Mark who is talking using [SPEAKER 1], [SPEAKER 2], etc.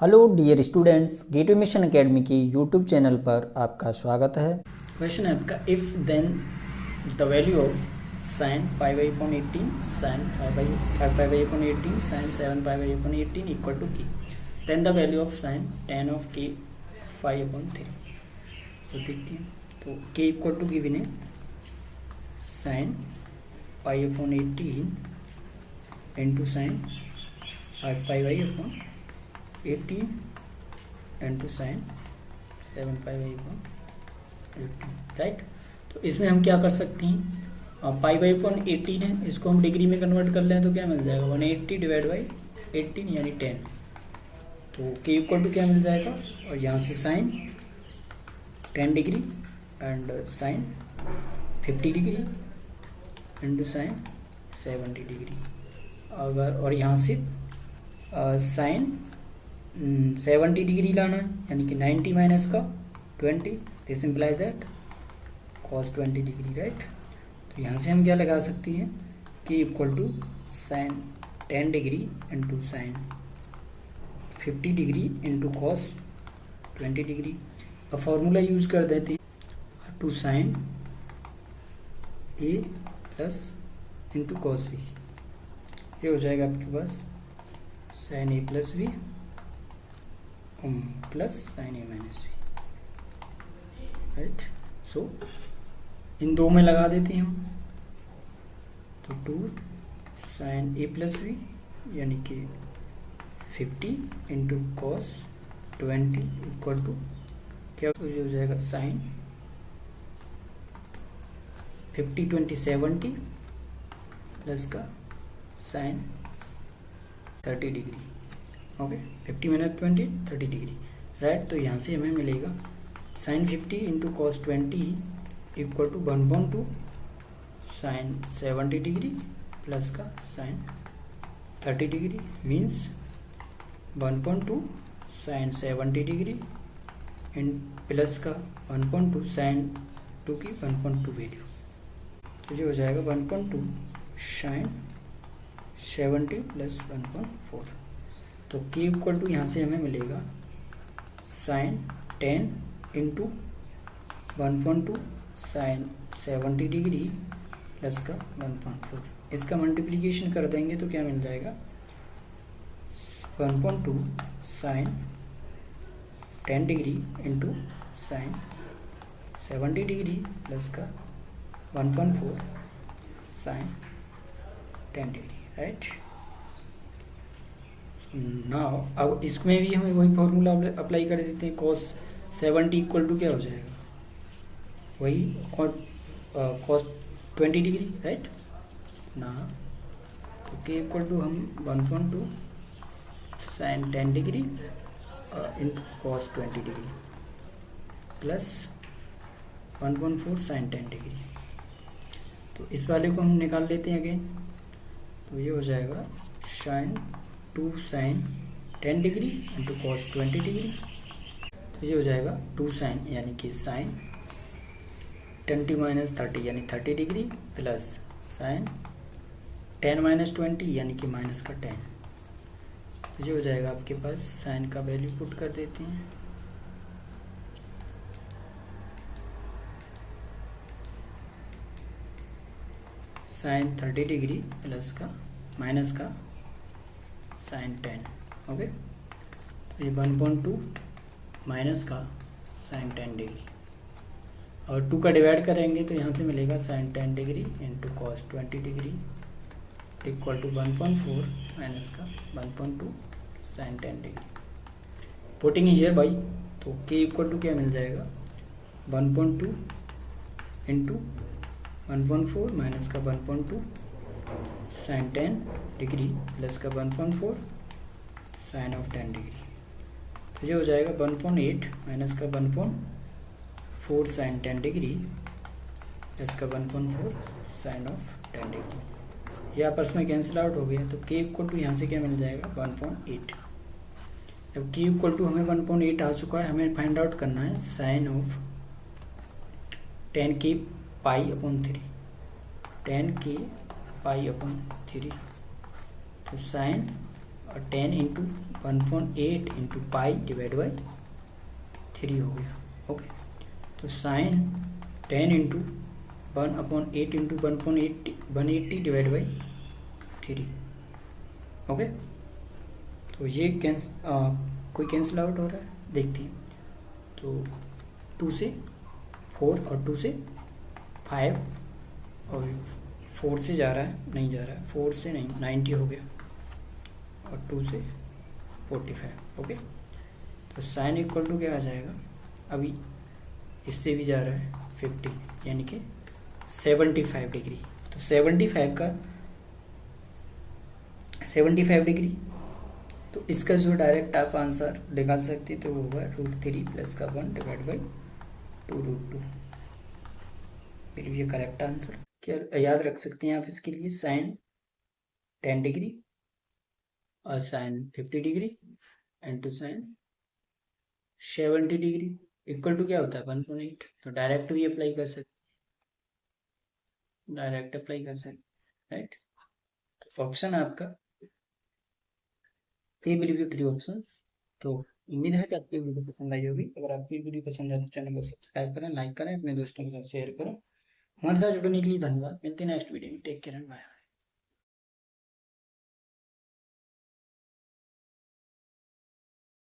[SPEAKER 1] Hello dear students, gateway mission academy की YouTube channel पर आपका स्वागत है। क्वेश्चन है आपका, if then the value of sine pi by upon 18 sine 5/18 sine 7/18 equal to k, then the value of sine tan of k 5/3। तो देखते हैं, तो के इक्वल टू गिवन है sine pi upon 18 into sine 5/18 into sine 7/18, right. तो इसमें हम क्या कर सकते हैं, पाई बाई अपॉन 18 है, इसको हम डिग्री में कन्वर्ट कर लें तो क्या मिल जाएगा 180 डिवाइड बाई 18 यानी 10। तो के इक्वल टू क्या मिल जाएगा, और यहाँ से sine 10 degree and sine 50 degree into sine 70 degree. अगर और यहाँ से साइन 70 डिग्री लाना है, यानी कि 90 माइनस का 20, this implies that cos 20 degree, right. तो यहाँ से हम क्या लगा सकते हैं कि equal to sine 10 degree into sine 50 degree into cos 20 degree. अब फॉर्मूला यूज कर देते हैं, two sine A plus into cos B, ये हो जाएगा आपके पास sine A plus B plus sine A minus B, right. So इन दो में लगा देते हैं हम, तो 2 साइन ए प्लस बी यानी कि 50 इंटू कॉस 20 इक्वल टू क्या, तो ये हो जाएगा साइन 50 20 70 प्लस का sine 30 degree, okay. 50 minus 20 30 degree, right. तो यहाँ से हमें मिलेगा sine 50 into cos 20 equal to 1/2 sine 70 degree plus का sine 30 degree, means 1/2 sine 70 degree इन प्लस का 1/2 साइन 2 की 1/2 वैल्यू, तो ये हो जाएगा 1/2 साइन 70 प्लस 1/4। तो के इक्वल टू यहाँ से हमें मिलेगा sine 10 into 1/2 sine 70 degree plus का 1/4। इसका मल्टीप्लिकेशन कर देंगे तो क्या मिल जाएगा 1/2 sine 10 degree into sine 70 degree plus का 1/4 साइन 10 डिग्री, राइट। नाउ अब इसमें भी हमें वही फॉर्मूला अप्लाई कर देते हैं, cos 70 इक्वल टू क्या हो जाएगा, वही cos 20 डिग्री, राइट ना। तो के इक्वल टू हम 1/2 sine 10 degree into cos 20 degree plus 1/4 sine 10 degree. तो इस वाले को हम निकाल लेते हैं अगेन, तो ये हो जाएगा sine 2 sine 10 degree into cos 20 degree, तो ये हो जाएगा 2 साइन यानी कि साइन 20 माइनस 30 यानी 30 डिग्री प्लस साइन 10 माइनस 20 यानी कि माइनस का 10, तो ये हो जाएगा आपके पास, साइन का वैल्यू पुट कर देते हैं, साइन 30 डिग्री प्लस का माइनस का साइन 10, ओके। तो ये 1/2 माइनस का साइन 10 डिग्री, और 2 का डिवाइड करेंगे तो यहाँ से मिलेगा sine 10 degree into cos 20 degree equal to 1/4 minus का 1/2 sine 10 degree. Putting here by, तो के इक्वल टू क्या मिल जाएगा 1/2 इंटू 1/4 माइनस का 1/2 साइन 10 डिग्री प्लस का 1/4 साइन ऑफ 10 डिग्री, तो ये हो जाएगा 1/8 माइनस का 1/4 साइन 10 डिग्री प्लस का 1/4 साइन ऑफ 10 डिग्री। ये आपस में कैंसिल आउट हो गया, तो के इक्वल टू यहाँ से क्या मिल जाएगा 1/8। जब के इक्वल टू हमें 1/8 आ चुका है, हमें फाइंड आउट करना है साइन ऑफ 10 के पाई अपॉन 3, 10 के पाई अपॉन 3, तो साइन और 10 into 1/8 into pi divide by 3 हो गया। ओके, तो sine 10 into 1/8 into 180 divide by 3। Okay, तो ये कोई कैंसिल आउट हो रहा है, देखते हैं। तो 2 से 4 और 2 से 5 और 4 से जा रहा है, नहीं जा रहा है, 4 से नहीं, 90 हो गया और 2 से 45। ओके, तो साइन इक्वल टू क्या आ जाएगा, अभी इससे भी जा रहा है 50 यानी कि 75 डिग्री। तो 75 डिग्री, तो इसका जो डायरेक्ट आप आंसर निकाल सकते तो वो होगा √3 प्लस का 1 डिवाइड बाई 2√2। फिर ये करेक्ट आंसर। क्या याद रख सकते हैं आप इसके लिए, साइन 10 डिग्री और sine 50 degree into sine 70 degree equal to क्या होता है 1/8। तो डायरेक्ट भी अप्लाई कर सकते, राइट। तो ऑप्शन आपका ए विल बी ट्रू ऑप्शन। तो उम्मीद है कि आपकी वीडियो पसंद आई होगी। अगर आपकी वीडियो पसंद आए तो चैनल को सब्सक्राइब करें, लाइक करें, अपने दोस्तों के साथ शेयर करें। हमारे साथ जुड़ने के लिए धन्यवाद। मिलते हैं नेक्स्ट वीडियो में। Take care and bye.